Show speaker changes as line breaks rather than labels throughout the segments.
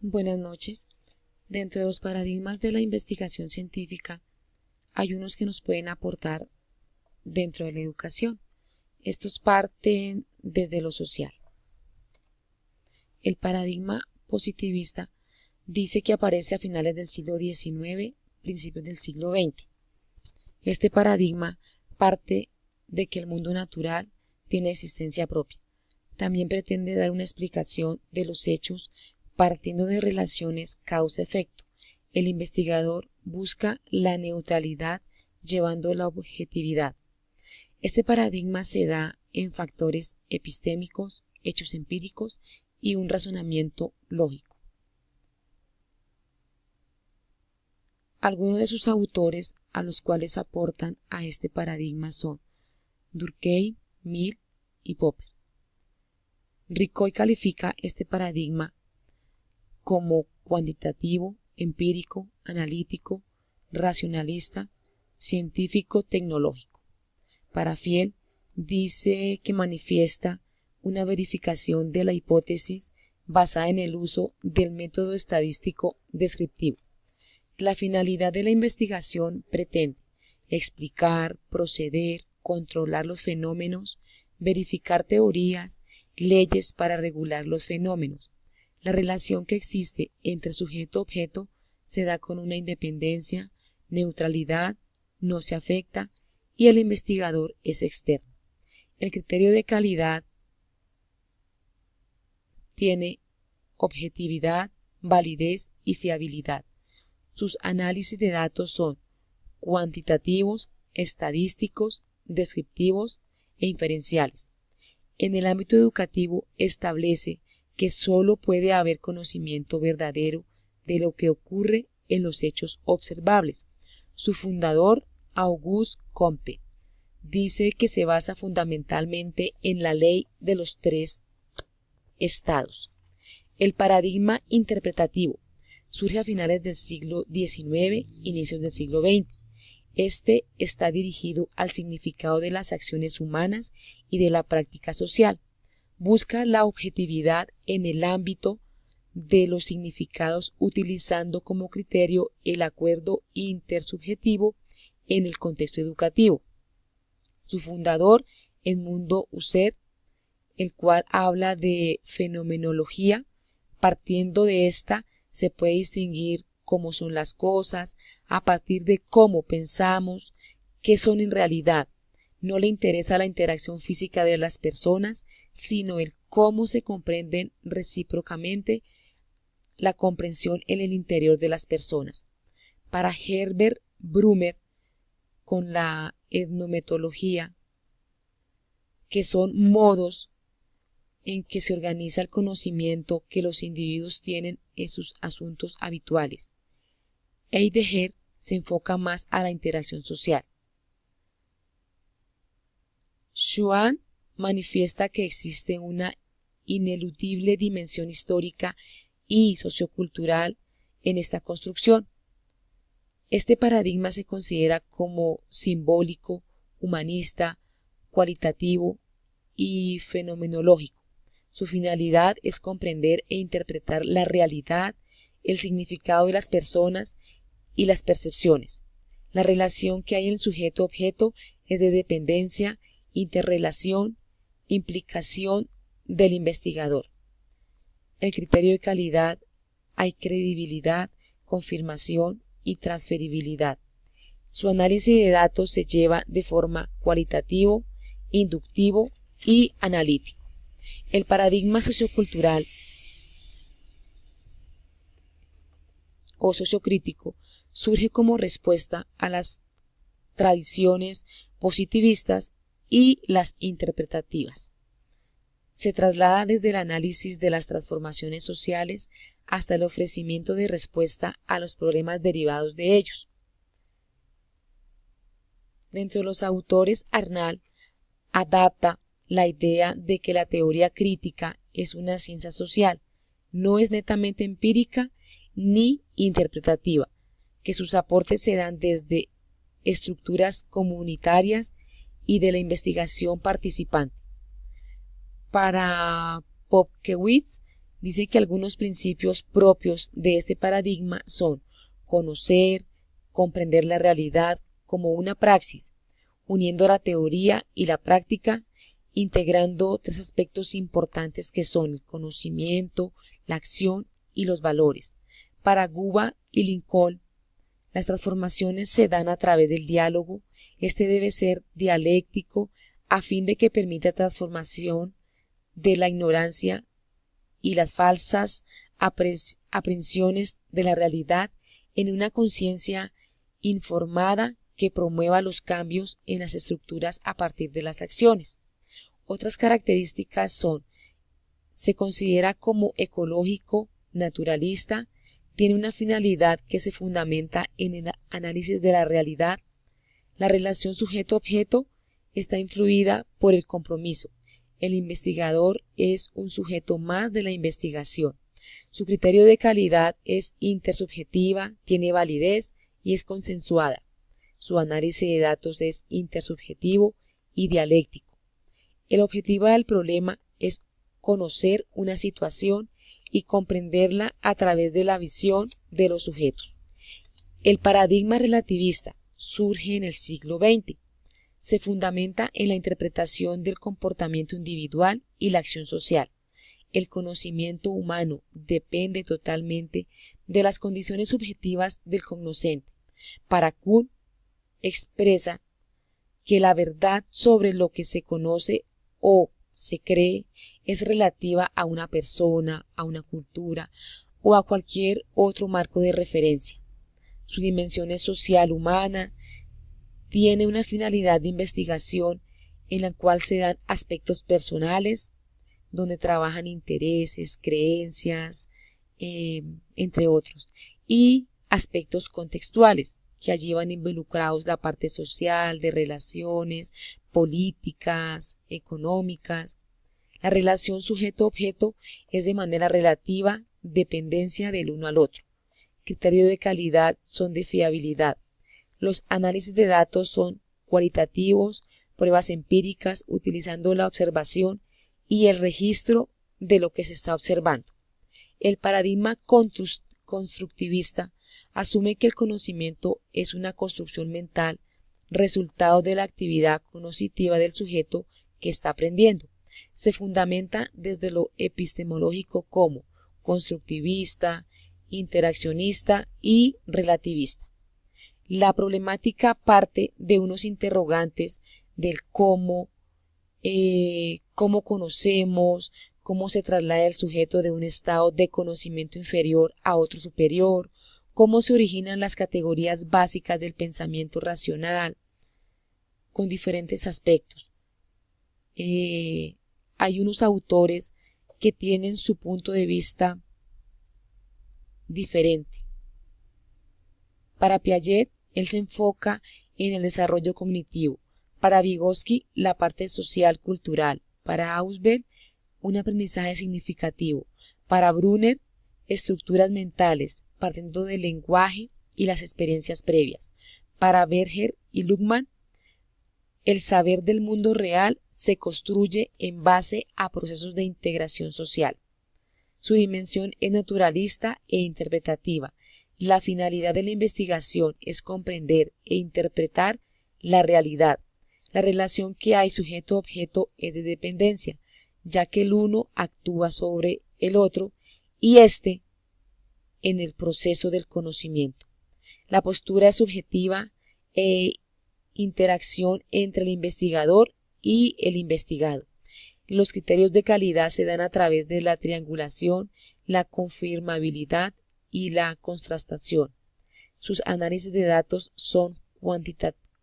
Buenas noches. Dentro de los paradigmas de la investigación científica, hay unos que nos pueden aportar dentro de la educación. Estos parten desde lo social. El paradigma positivista dice que aparece a finales del siglo XIX, principios del siglo XX. Este paradigma parte de que el mundo natural tiene existencia propia. También pretende dar una explicación de los hechos partiendo de relaciones causa-efecto. El investigador busca la neutralidad llevando la objetividad. Este paradigma se da en factores epistémicos, hechos empíricos y un razonamiento lógico. Algunos de sus autores a los cuales aportan a este paradigma son Durkheim, Mill y Popper. Ricoeur califica este paradigma como cuantitativo, empírico, analítico, racionalista, científico-tecnológico. Parafiel dice que manifiesta una verificación de la hipótesis basada en el uso del método estadístico descriptivo. La finalidad de la investigación pretende explicar, proceder, controlar los fenómenos, verificar teorías, leyes para regular los fenómenos. La relación que existe entre sujeto-objeto se da con una independencia, neutralidad, no se afecta y el investigador es externo. El criterio de calidad tiene objetividad, validez y fiabilidad. Sus análisis de datos son cuantitativos, estadísticos, descriptivos e inferenciales. En el ámbito educativo establece que sólo puede haber conocimiento verdadero de lo que ocurre en los hechos observables. Su fundador, Auguste Comte, dice que se basa fundamentalmente en la ley de los tres estados. El paradigma interpretativo surge a finales del siglo XIX, inicios del siglo XX. Este está dirigido al significado de las acciones humanas y de la práctica social. Busca la objetividad en el ámbito de los significados utilizando como criterio el acuerdo intersubjetivo en el contexto educativo. Su fundador, Edmundo Husserl, el cual habla de fenomenología, partiendo de esta se puede distinguir cómo son las cosas a partir de cómo pensamos, qué son en realidad. No le interesa la interacción física de las personas, sino el cómo se comprenden recíprocamente, la comprensión en el interior de las personas. Para Herbert Brummer, con la etnometodología, que son modos en que se organiza el conocimiento que los individuos tienen en sus asuntos habituales. Heidegger se enfoca más a la interacción social. Schwann manifiesta que existe una ineludible dimensión histórica y sociocultural en esta construcción. Este paradigma se considera como simbólico, humanista, cualitativo y fenomenológico. Su finalidad es comprender e interpretar la realidad, el significado de las personas y las percepciones. La relación que hay en el sujeto-objeto es de dependencia, interrelación, implicación del investigador. El criterio de calidad hay credibilidad, confirmación y transferibilidad. Su análisis de datos se lleva de forma cualitativo, inductivo y analítico. El paradigma sociocultural o sociocrítico surge como respuesta a las tradiciones positivistas y las interpretativas. Se traslada desde el análisis de las transformaciones sociales hasta el ofrecimiento de respuesta a los problemas derivados de ellos. Dentro de los autores, Arnall adapta la idea de que la teoría crítica es una ciencia social, no es netamente empírica ni interpretativa, que sus aportes se dan desde estructuras comunitarias y de la investigación participante. Para Popkewitz, dice que algunos principios propios de este paradigma son conocer, comprender la realidad como una praxis, uniendo la teoría y la práctica, integrando tres aspectos importantes que son el conocimiento, la acción y los valores. Para Guba y Lincoln, las transformaciones se dan a través del diálogo. Este debe ser dialéctico a fin de que permita transformación de la ignorancia y las falsas aprensiones de la realidad en una conciencia informada que promueva los cambios en las estructuras a partir de las acciones. Otras características son: se considera como ecológico, naturalista, tiene una finalidad que se fundamenta en el análisis de la realidad. La relación sujeto-objeto está influida por el compromiso. El investigador es un sujeto más de la investigación. Su criterio de calidad es intersubjetiva, tiene validez y es consensuada. Su análisis de datos es intersubjetivo y dialéctico. El objetivo del problema es conocer una situación y comprenderla a través de la visión de los sujetos. El paradigma relativista surge en el siglo XX. Se fundamenta en la interpretación del comportamiento individual y la acción social. El conocimiento humano depende totalmente de las condiciones subjetivas del cognoscente. Para Kuhn, expresa que la verdad sobre lo que se conoce o se cree es relativa a una persona, a una cultura o a cualquier otro marco de referencia. Su dimensión es social humana, tiene una finalidad de investigación en la cual se dan aspectos personales, donde trabajan intereses, creencias, entre otros, y aspectos contextuales, que allí van involucrados la parte social, de relaciones, políticas, económicas. La relación sujeto-objeto es de manera relativa, dependencia del uno al otro. Criterios de calidad son de fiabilidad. Los análisis de datos son cualitativos, pruebas empíricas utilizando la observación y el registro de lo que se está observando. El paradigma constructivista asume que el conocimiento es una construcción mental, resultado de la actividad cognitiva del sujeto que está aprendiendo. Se fundamenta desde lo epistemológico como constructivista, interaccionista y relativista. La problemática parte de unos interrogantes del cómo conocemos, cómo se traslada el sujeto de un estado de conocimiento inferior a otro superior, cómo se originan las categorías básicas del pensamiento racional, con diferentes aspectos. Hay unos autores que tienen su punto de vista diferente. Para Piaget, él se enfoca en el desarrollo cognitivo. Para Vygotsky, la parte social cultural. Para Ausubel, un aprendizaje significativo. Para Brunner, estructuras mentales, partiendo del lenguaje y las experiencias previas. Para Berger y Luhmann, el saber del mundo real se construye en base a procesos de integración social. Su dimensión es naturalista e interpretativa. La finalidad de la investigación es comprender e interpretar la realidad. La relación que hay sujeto-objeto es de dependencia, ya que el uno actúa sobre el otro y éste en el proceso del conocimiento. La postura es subjetiva e interacción entre el investigador y el investigado. Los criterios de calidad se dan a través de la triangulación, la confirmabilidad y la contrastación. Sus análisis de datos son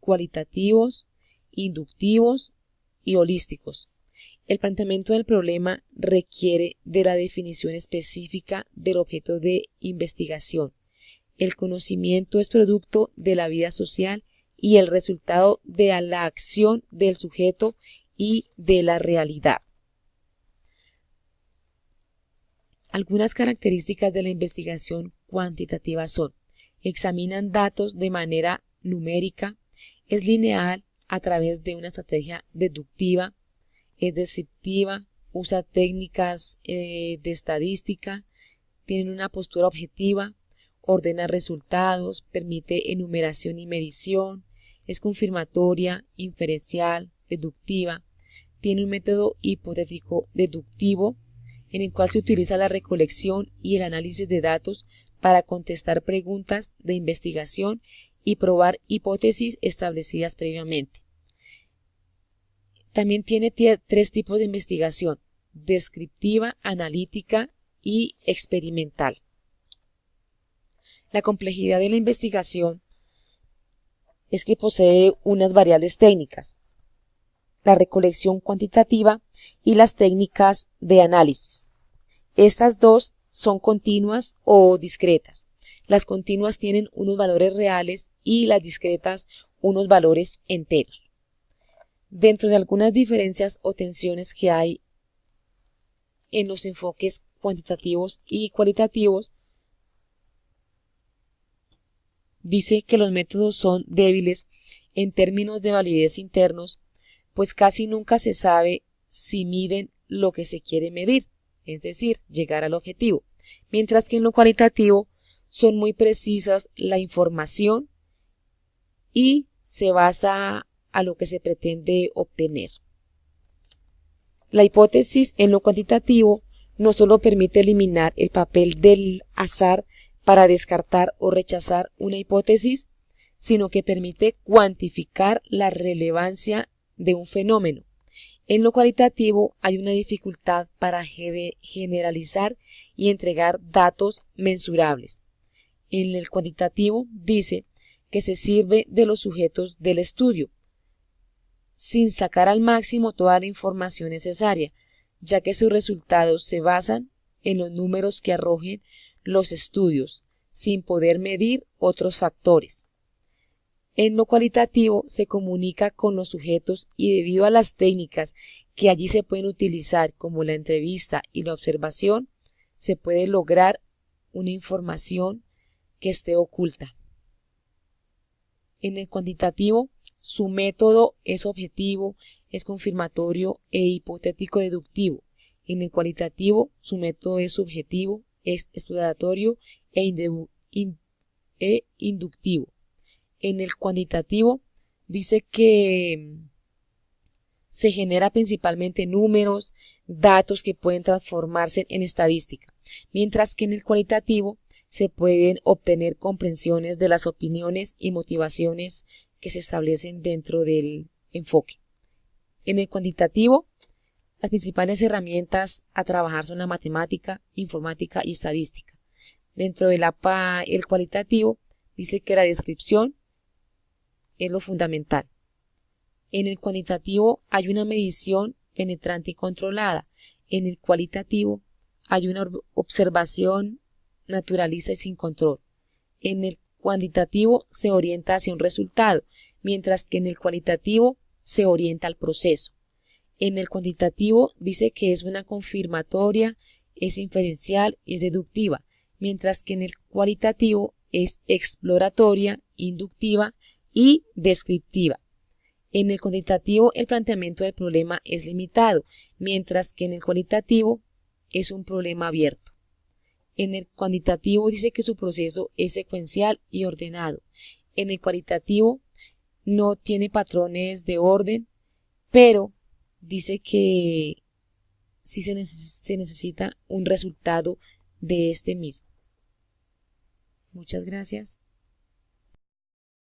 cualitativos, inductivos y holísticos. El planteamiento del problema requiere de la definición específica del objeto de investigación. El conocimiento es producto de la vida social y el resultado de la acción del sujeto y de la realidad. Algunas características de la investigación cuantitativa son: examinan datos de manera numérica, es lineal a través de una estrategia deductiva, es descriptiva, usa técnicas de estadística, tiene una postura objetiva, ordena resultados, permite enumeración y medición, es confirmatoria, inferencial, deductiva, tiene un método hipotético deductivo en el cual se utiliza la recolección y el análisis de datos para contestar preguntas de investigación y probar hipótesis establecidas previamente. También tiene tres tipos de investigación: descriptiva, analítica y experimental. La complejidad de la investigación es que posee unas variables técnicas: la recolección cuantitativa y las técnicas de análisis. Estas dos son continuas o discretas. Las continuas tienen unos valores reales y las discretas unos valores enteros. Dentro de algunas diferencias o tensiones que hay en los enfoques cuantitativos y cualitativos, dice que los métodos son débiles en términos de validez internos, pues casi nunca se sabe si miden lo que se quiere medir, es decir, llegar al objetivo, mientras que en lo cualitativo son muy precisas la información y se basa a lo que se pretende obtener. La hipótesis en lo cuantitativo no solo permite eliminar el papel del azar para descartar o rechazar una hipótesis, sino que permite cuantificar la relevancia de un fenómeno. En lo cualitativo hay una dificultad para generalizar y entregar datos mensurables. En el cuantitativo dice que se sirve de los sujetos del estudio, sin sacar al máximo toda la información necesaria, ya que sus resultados se basan en los números que arrojen los estudios, sin poder medir otros factores. En lo cualitativo se comunica con los sujetos y debido a las técnicas que allí se pueden utilizar, como la entrevista y la observación, se puede lograr una información que esté oculta. En el cuantitativo, su método es objetivo, es confirmatorio e hipotético deductivo. En el cualitativo, su método es subjetivo, es exploratorio e inductivo. En el cuantitativo dice que se genera principalmente números, datos que pueden transformarse en estadística, mientras que en el cualitativo se pueden obtener comprensiones de las opiniones y motivaciones que se establecen dentro del enfoque. En el cuantitativo, las principales herramientas a trabajar son la matemática, informática y estadística. Dentro del el cualitativo dice que la descripción es lo fundamental. En el cuantitativo hay una medición penetrante y controlada. En el cualitativo hay una observación naturalista y sin control. En el cuantitativo se orienta hacia un resultado, mientras que en el cualitativo se orienta al proceso. En el cuantitativo dice que es una confirmatoria, es inferencial y es deductiva, mientras que en el cualitativo es exploratoria, inductiva y descriptiva. En el cuantitativo el planteamiento del problema es limitado, mientras que en el cualitativo es un problema abierto. En el cuantitativo dice que su proceso es secuencial y ordenado. En el cualitativo no tiene patrones de orden, pero dice que sí se necesita un resultado de este mismo. Muchas gracias.